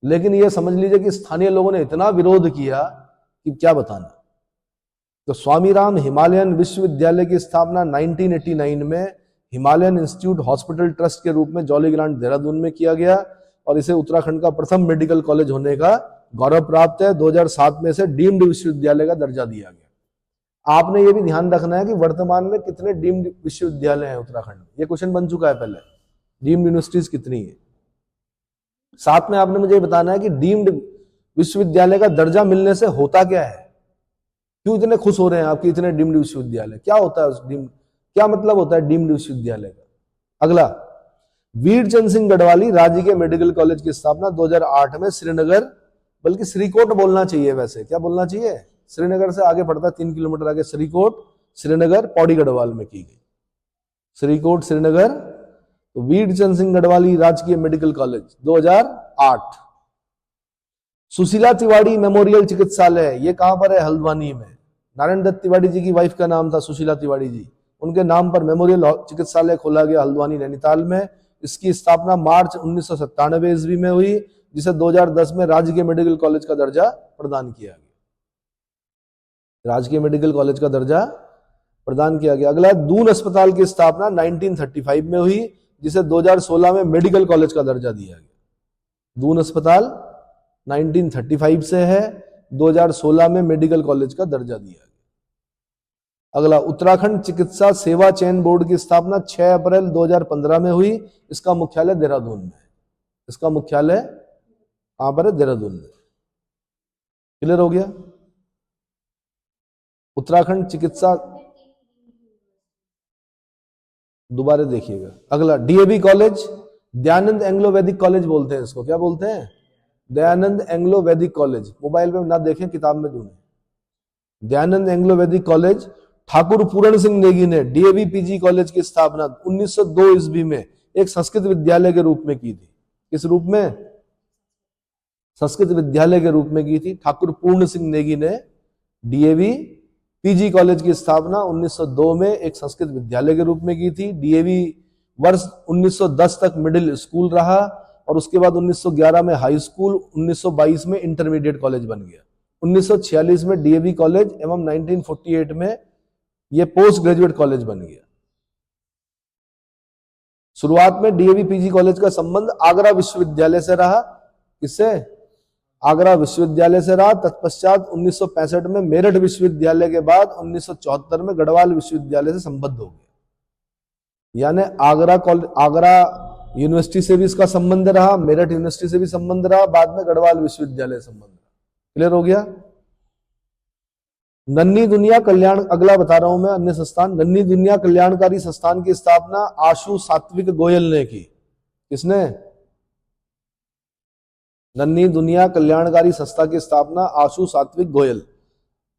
लेकिन ये समझ लीजिए कि स्थानीय लोगों ने इतना विरोध किया कि क्या बताना। तो स्वामी राम हिमालयन विश्वविद्यालय की स्थापना 1989 में हिमालयन इंस्टीट्यूट हॉस्पिटल ट्रस्ट के रूप में जॉली ग्रांट देहरादून में किया गया, और इसे उत्तराखंड का प्रथम मेडिकल कॉलेज होने का गौरव प्राप्त है। 2007 में इसे डीम्ड विश्वविद्यालय का दर्जा दिया गया। आपने ये भी ध्यान रखना है कि वर्तमान में कितने डीम्ड विश्वविद्यालय हैं उत्तराखंड में, ये क्वेश्चन बन चुका है पहले, डीम्ड यूनिवर्सिटीज कितनी है। साथ में आपने मुझे बताना है कि डीम्ड विश्वविद्यालय का दर्जा मिलने से होता क्या है, क्यों इतने खुश हो रहे हैं आपके इतने डीम्ड विश्वविद्यालय, क्या होता है उस डीम्ड, क्या मतलब होता है डीम्ड विश्वविद्यालय का। अगला, वीर चंद सिंह गढ़वाली राजकीय मेडिकल कॉलेज की स्थापना 2008 में श्रीनगर, बल्कि श्रीकोट बोलना चाहिए, वैसे क्या बोलना चाहिए, श्रीनगर से आगे पड़ता है 3 किलोमीटर आगे श्रीकोट, श्रीनगर पौड़ी गढ़वाल में की गई, श्रीकोट श्रीनगर। तो वीर चंद सिंह गढ़वाली राजकीय medical college 2008। Sushila Tiwari memorial चिकित्सालय, ये कहां पर है? हल्द्वानी में। नारायण दत्त तिवारी जी की वाइफ का नाम था सुशीला तिवारी जी, उनके नाम पर मेमोरियल चिकित्सालय खोला गया हल्द्वानी नैनीताल में। इसकी स्थापना मार्च 1997 ईस्वी में हुई, जिसे 2010 में राजकीय मेडिकल कॉलेज का दर्जा प्रदान किया गया, राजकीय मेडिकल कॉलेज का दर्जा प्रदान किया गया। अगला, दून अस्पताल की स्थापना 1935 में हुई, जिसे 2016 में मेडिकल कॉलेज का दर्जा दिया गया। दून अस्पताल 1935 से है, 2016 में मेडिकल कॉलेज का दर्जा दिया गया। अगला, उत्तराखंड चिकित्सा सेवा चयन बोर्ड की स्थापना 6 अप्रैल 2015 में हुई। इसका मुख्यालय देहरादून में है। इसका मुख्यालय कहां पर है? देहरादून में। क्लियर हो गया? उत्तराखंड चिकित्सा, दोबारा देखिएगा। अगला, डीएवी कॉलेज, दयानंद एंग्लो वैदिक कॉलेज बोलते हैं इसको, क्या बोलते हैं? दयानंद एंग्लो वैदिक कॉलेज। मोबाइल पे ना देखें, किताब में ढूंढें। दयानंद एंग्लो वैदिक कॉलेज, ठाकुर पूरण सिंह नेगी ने डीएवी पीजी कॉलेज की स्थापना 1902 ईस्वी में एक संस्कृत विद्यालय के रूप में की थी। किस रूप में? संस्कृत विद्यालय के रूप में की थी। ठाकुर पूर्ण सिंह नेगी ने डीएवी पीजी कॉलेज की स्थापना 1902 में एक संस्कृत विद्यालय के रूप में की थी। डीएवी वर्ष 1910 तक मिडिल स्कूल रहा, और उसके बाद 1911 में हाई स्कूल, 1922 में इंटरमीडिएट कॉलेज बन गया। 1946 में डीएवी कॉलेज एवं 1948 में ये पोस्ट ग्रेजुएट कॉलेज बन गया। शुरुआत में डीएवी पीजी कॉलेज का संबंध आगरा विश्वविद्यालय से रहा। किससे? आगरा विश्वविद्यालय से रहा। तत्पश्चात 1965 में मेरठ विश्वविद्यालय के बाद 1974 में गढ़वाल विश्वविद्यालय से संबद्ध हो गया। यानी आगरा यूनिवर्सिटी से भी इसका संबंध रहा, मेरठ यूनिवर्सिटी से भी संबंध रहा, बाद में गढ़वाल विश्वविद्यालय से संबंध रहा। क्लियर हो गया? नन्ही दुनिया कल्याण, अगला बता रहा हूं मैं अन्य संस्थान। नन्ही दुनिया कल्याणकारी संस्थान की स्थापना आशु सात्विक गोयल ने की। किसने? नन्ही दुनिया कल्याणकारी संस्था की स्थापना आशु सात्विक गोयल।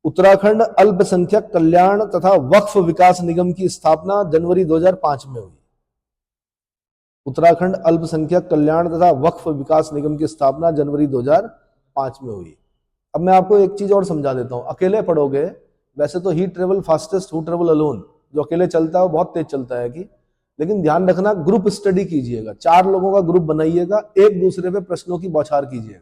उत्तराखंड अल्पसंख्यक कल्याण तथा वक्फ विकास निगम की स्थापना जनवरी 2005 में हुई। उत्तराखंड अल्पसंख्यक कल्याण तथा वक्फ विकास निगम की स्थापना जनवरी 2005 में हुई। अब मैं आपको एक चीज और समझा देता हूं। अकेले पढ़ोगे, वैसे तो he travel fastest who travel alone, जो अकेले चलता है वो बहुत तेज चलता है कि, लेकिन ध्यान रखना ग्रुप स्टडी कीजिएगा। 4 लोगों का ग्रुप बनाइएगा, एक दूसरे पे प्रश्नों की बौछार कीजिएगा।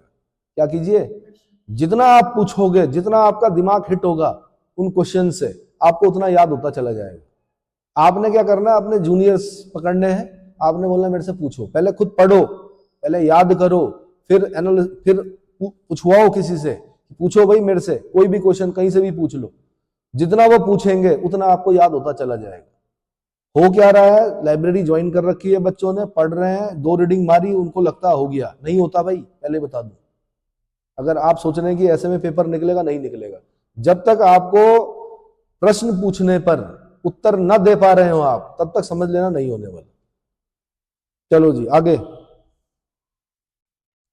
क्या कीजिए? जितना आप पूछोगे, जितना आपका दिमाग हिट होगा उन क्वेश्चन से, आपको उतना याद होता चला जाएगा। आपने क्या करना है? अपने जूनियर्स पकड़ने हैं, आपने बोलना मेरे से पूछो। पहले खुद पढ़ो, पहले याद करो, फिर पूछवाओ किसी से, पूछो भाई मेरे से कोई भी क्वेश्चन कहीं से भी पूछ लो। जितना वो पूछेंगे उतना आपको याद होता चला जाएगा। हो क्या रहा है? लाइब्रेरी ज्वाइन कर रखी है बच्चों ने, पढ़ रहे हैं, 2 रीडिंग मारी, उनको लगता हो गया। नहीं होता भाई, पहले बता दूं। अगर आप सोच रहे हैं कि ऐसे में पेपर निकलेगा, नहीं निकलेगा। जब तक आपको प्रश्न पूछने पर उत्तर न दे पा रहे हो आप, तब तक समझ लेना नहीं होने वाला। चलो जी आगे।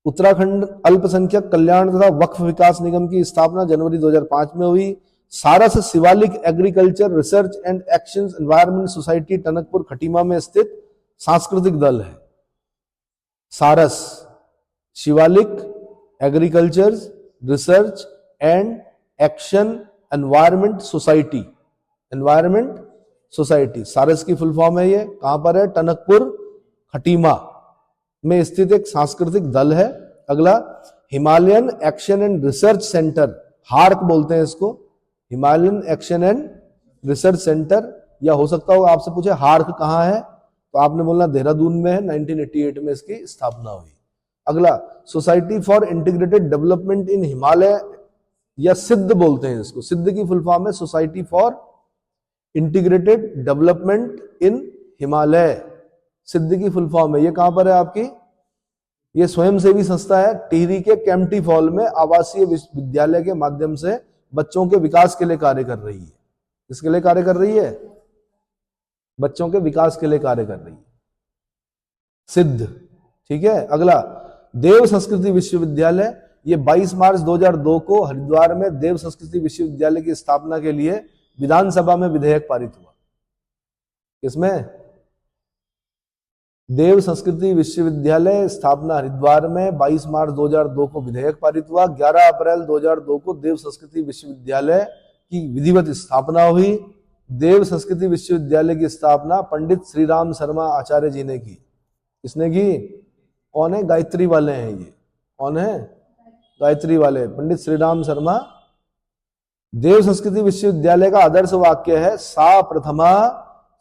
उत्तराखंड अल्पसंख्यक कल्याण तथा वक्फ विकास निगम की स्थापना जनवरी 2005 में हुई। सारस Shivalik agriculture research and action environment society Tanakpur Khatima में स्थित सांस्कृतिक दल है। सारस Shivalik agriculture research and action environment society, सारस की फुल फॉर्म है। ये कहां पर है? टनकपुर खटीमा में स्थित एक सांस्कृतिक दल है। अगला, Himalayan action and research centre, hark बोलते हैं इसको, Himalayan action and research centre. या हो सकता हो आपसे पूछे हार्क कहां है, तो आपने बोलना देहरादून में है। 1988 में इसकी स्थापना हुई। अगला, society for integrated development in Himalaya, या सिद्ध बोलते हैं इसको। सिद्ध की फुल फॉर्म है society for integrated development in Himalaya. सिद्ध की फुल फॉर्म है। ये कहां पर है आपकी? ये स्वयंसेवी संस्था है। टिहरी के कैंपटी फॉल में आवासीय विद्यालय के माध्यम से बच्चों के विकास के लिए कार्य कर रही है। किसके लिए कार्य कर रही है? बच्चों के विकास के लिए कार्य कर रही है सिद्ध। ठीक है। अगला, देव संस्कृति विश्वविद्यालय। ये 22 मार्च 2002 को हरिद्वार में देव संस्कृति विश्वविद्यालय की स्थापना के लिए विधानसभा में विधेयक पारित हुआ। किसमें? देव संस्कृति विश्वविद्यालय स्थापना हरिद्वार में 22 मार्च 2002 को विधेयक पारित हुआ। 11 अप्रैल 2002 को देव संस्कृति विश्वविद्यालय की विधिवत स्थापना हुई। देव संस्कृति विश्वविद्यालय की स्थापना पंडित श्री राम शर्मा आचार्य जी ने की। किसने की? कौन है? गायत्री वाले हैं ये। कौन है? गायत्री वाले, पंडित श्री राम शर्मा। देव संस्कृति विश्वविद्यालय का आदर्श वाक्य है, सा प्रथमा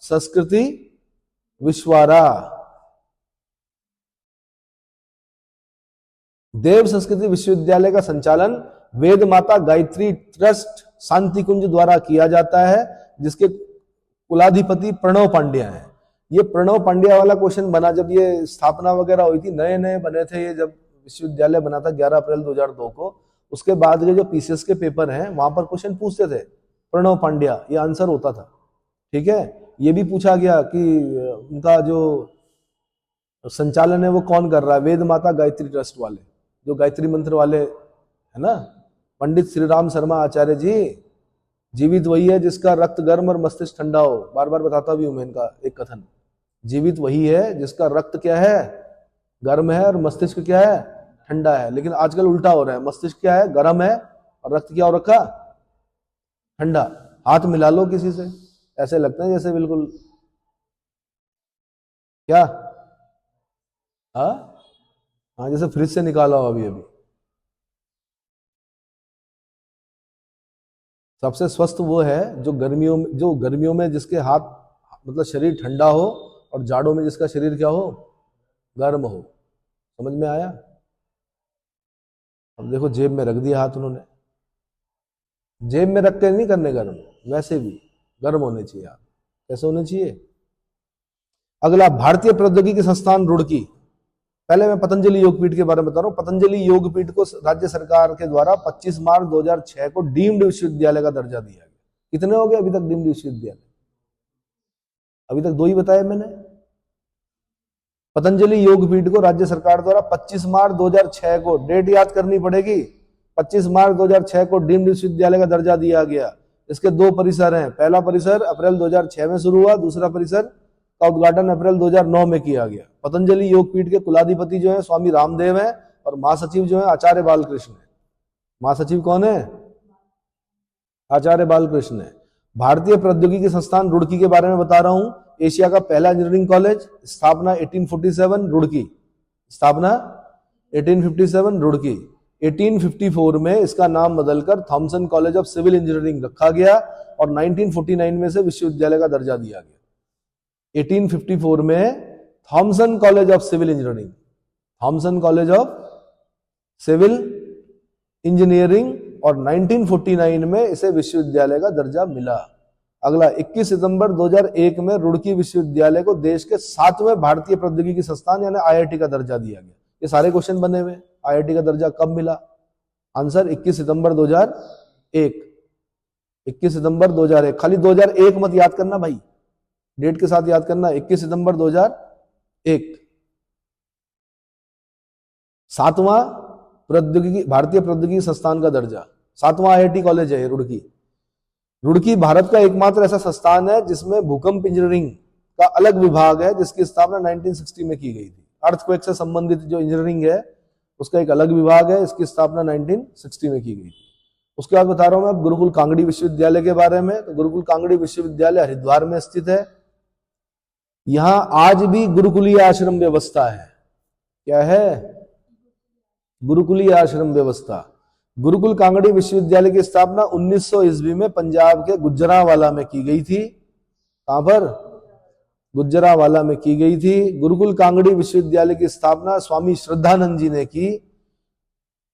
संस्कृति विश्वारा। देव संस्कृति विश्वविद्यालय का संचालन वेद माता गायत्री ट्रस्ट शांति कुंज द्वारा किया जाता है, जिसके कुलाधिपति प्रणव पांड्या हैं। ये प्रणव पांड्या वाला क्वेश्चन बना जब ये स्थापना वगैरह हुई थी, नए नए बने थे ये, जब विश्वविद्यालय बना था 11 अप्रैल 2002 को। उसके बाद के जो पीसीएस के पेपर हैं वहां पर क्वेश्चन पूछते थे प्रणव पांड्या, ये आंसर होता था। ठीक है। ये भी पूछा गया कि उनका जो संचालन है वो कौन कर रहा है? वेद माता गायत्री ट्रस्ट वाले, जो गायत्री मंत्र वाले है ना, पंडित श्री राम शर्मा आचार्य जी। जीवित वही है जिसका रक्त गर्म और मस्तिष्क ठंडा हो। बार बार बताता भी हूं मैं इनका एक कथन। जीवित वही है जिसका रक्त क्या है? गर्म है, और मस्तिष्क क्या है? ठंडा है। लेकिन आजकल उल्टा हो रहा है, मस्तिष्क क्या है? गर्म है, और रक्त क्या हो रखा? ठंडा। हाथ मिला लो किसी से, ऐसे लगता है जैसे बिल्कुल क्या, हाँ जैसे फ्रिज से निकाला हो अभी अभी। सबसे स्वस्थ वो है जो गर्मियों में जिसके हाथ मतलब शरीर ठंडा हो और जाड़ों में जिसका शरीर क्या हो, गर्म हो। समझ में आया? अब देखो जेब में रख दिया हाथ उन्होंने, जेब में रख के नहीं करने गर्म, वैसे भी गर्म होने चाहिए हाथ। कैसे होने चाहिए? अगला, भारतीय प्रौद्योगिकी संस्थान रुड़की। पहले मैं पतंजलि योगपीठ के बारे में बता रहा हूं। पतंजलि योगपीठ को राज्य सरकार के द्वारा 25 मार्च 2006 को डीम्ड विश्वविद्यालय का दर्जा दिया गया। कितने हो गए अभी तक डीम्ड विश्वविद्यालय? अभी तक 2 ही बताए मैंने। पतंजलि योगपीठ को राज्य सरकार द्वारा 25 मार्च 2006 को, डेट याद करनी पड़ेगी, 25 मार्च 2006 को डीम्ड विश्वविद्यालय का दर्जा दिया गया। इसके 2 परिसर हैं। पहला परिसर अप्रैल 2006 में शुरू हुआ, दूसरा परिसर का उद्घाटन अप्रैल 2009 में किया गया। पतंजलि योगपीठ के कुलाधिपति जो है स्वामी रामदेव हैं और महासचिव जो है आचार्य बालकृष्ण है। महासचिव कौन है? आचार्य बालकृष्ण है। भारतीय प्रौद्योगिकी संस्थान रुड़की के बारे में बता रहा हूं। एशिया का पहला इंजीनियरिंग कॉलेज, स्थापना 1847 रुड़की, स्थापना 1857 रुड़की। 1854 में इसका नाम बदलकर Thomson college of civil engineering रखा गया और 1949 में से विश्वविद्यालय का दर्जा दिया गया। 1854 में Thomson college of civil engineering, Thomson college of civil engineering, और 1949 में इसे विश्वविद्यालय का दर्जा मिला। अगला, 21 सितंबर 2001 में रुड़की विश्वविद्यालय को देश के 7वें भारतीय प्रौद्योगिकी संस्थान यानी आईआईटी का दर्जा दिया गया। ये सारे क्वेश्चन बने हुए। आईआईटी का दर्जा कब मिला? आंसर 21 सितंबर 2001। 21 सितंबर 2001। खाली 2001 मत याद करना भाई, डेट के साथ याद करना। 21 सितंबर 2001 7वां भारतीय प्रौद्योगिकी संस्थान का दर्जा, 7वां आईआईटी कॉलेज है रुड़की। रुड़की भारत का एकमात्र ऐसा संस्थान है जिसमें भूकंप इंजीनियरिंग का अलग विभाग है, जिसकी स्थापना 1960 में की गई थी। अर्थक्वेक से संबंधित जो इंजीनियरिंग है उसका एक अलग विभाग है, इसकी स्थापना 1960 में की गई थी। उसके बाद बता रहा हूं मैं अब गुरुकुल कांगड़ी विश्वविद्यालय के बारे में। तो गुरुकुल कांगड़ी विश्वविद्यालय हरिद्वार में स्थित है। यहां आज भी गुरुकुलीय आश्रम व्यवस्था है। क्या है? गुरुकुलीय आश्रम व्यवस्था। गुरुकुल कांगड़ी विश्वविद्यालय की स्थापना 1900 ईस्वी में पंजाब के गुजरांवाला में की गई थी। कहां पर? गुजरांवाला में की गई थी। गुरुकुल कांगड़ी विश्वविद्यालय की स्थापना स्वामी श्रद्धानंद जी ने की।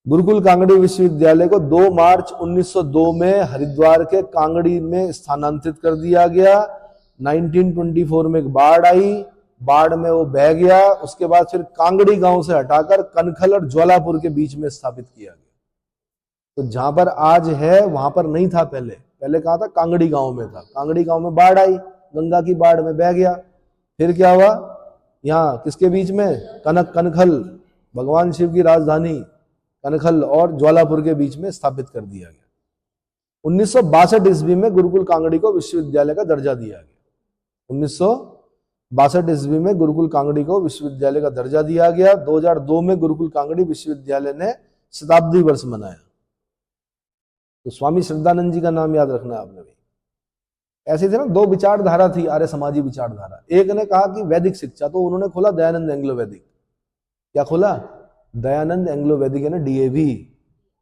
गुरुकुल कांगड़ी विश्वविद्यालय को 2 मार्च 1902 में हरिद्वार के कांगड़ी में स्थानांतरित कर दिया गया। 1924 में एक बाढ़ आई, बाढ़ में वो बह गया। उसके बाद फिर कांगड़ी गांव से हटाकर कनखल और ज्वालापुर के बीच में स्थापित किया गया। तो जहां पर आज है वहां पर नहीं था पहले कहां था? कांगड़ी गांव में था। कांगड़ी गांव में बाढ़ आई, गंगा की बाढ़ में बह गया। फिर क्या हुआ? यहाँ किसके बीच में? कनखल, भगवान शिव की राजधानी कनखल और ज्वालापुर के बीच में स्थापित कर दिया गया। 1962 ईस्वी में गुरुकुल कांगड़ी को विश्वविद्यालय का दर्जा दिया गया। 1962 ईस्वी में गुरुकुल कांगड़ी को विश्वविद्यालय का दर्जा दिया गया। 2002 में गुरुकुल कांगड़ी विश्वविद्यालय ने शताब्दी वर्ष मनाया। तो स्वामी श्रद्धानंद जी का नाम याद रखना आपने भी। ऐसी थी ना, 2 विचारधारा थी आर्य समाजी विचारधारा। एक ने कहा कि वैदिक शिक्षा, तो उन्होंने खोला दयानंद एंग्लो वैदिक। क्या खोला? दयानंद एंग्लो वैदिक है ना, डीएवी।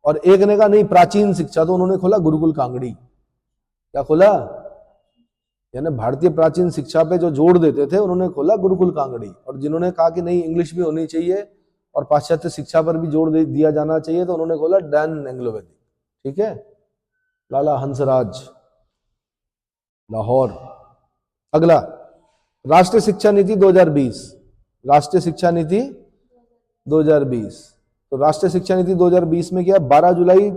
और एक ने कहा नहीं प्राचीन शिक्षा, तो उन्होंने खोला गुरुकुल कांगड़ी। क्या खोला? यानी भारतीय प्राचीन शिक्षा पे जो जोड़ देते थे उन्होंने खोला गुरुकुल कांगड़ी। और जिन्होंने कहा कि नहीं इंग्लिश भी होनी चाहिए और पाश्चात्य शिक्षा पर भी जोड़ दिया जाना चाहिए, तो उन्होंने खोला दयानंद एंग्लो वैदिक। ठीक है, लाला हंसराज, लाहौर। अगला, राष्ट्रीय शिक्षा नीति 2020। राष्ट्रीय शिक्षा नीति 2020। तो राष्ट्रीय शिक्षा नीति 2020 में क्या? 12 जुलाई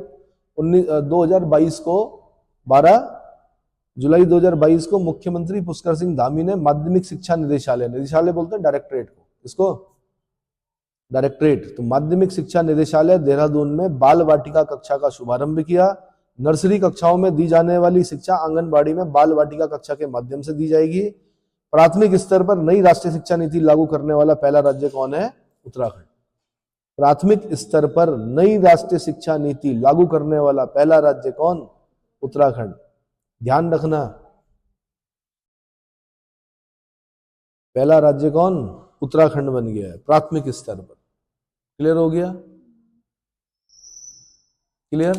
2022 को 12 जुलाई 2022 को मुख्यमंत्री पुष्कर सिंह धामी ने माध्यमिक शिक्षा निदेशालय बोलते हैं डायरेक्टरेट को। इसको डायरेक्टरेट। तो माध्यमिक शिक्षा निदेशालय देहरादून में बाल वाटिका कक्षा का शुभारंभ किया। नर्सरी कक्षाओं में दी जाने वाली शिक्षा आंगनबाड़ी में बाल वाटिका कक्षा के माध्यम से दी जाएगी। प्राथमिक स्तर पर नई राष्ट्रीय शिक्षा नीति लागू करने वाला पहला राज्य कौन है? उत्तराखंड। प्राथमिक स्तर पर नई राष्ट्रीय शिक्षा नीति लागू करने वाला पहला राज्य कौन? उत्तराखंड। ध्यान रखना, पहला राज्य कौन? उत्तराखंड बन गया है प्राथमिक स्तर पर। क्लियर हो गया? क्लियर?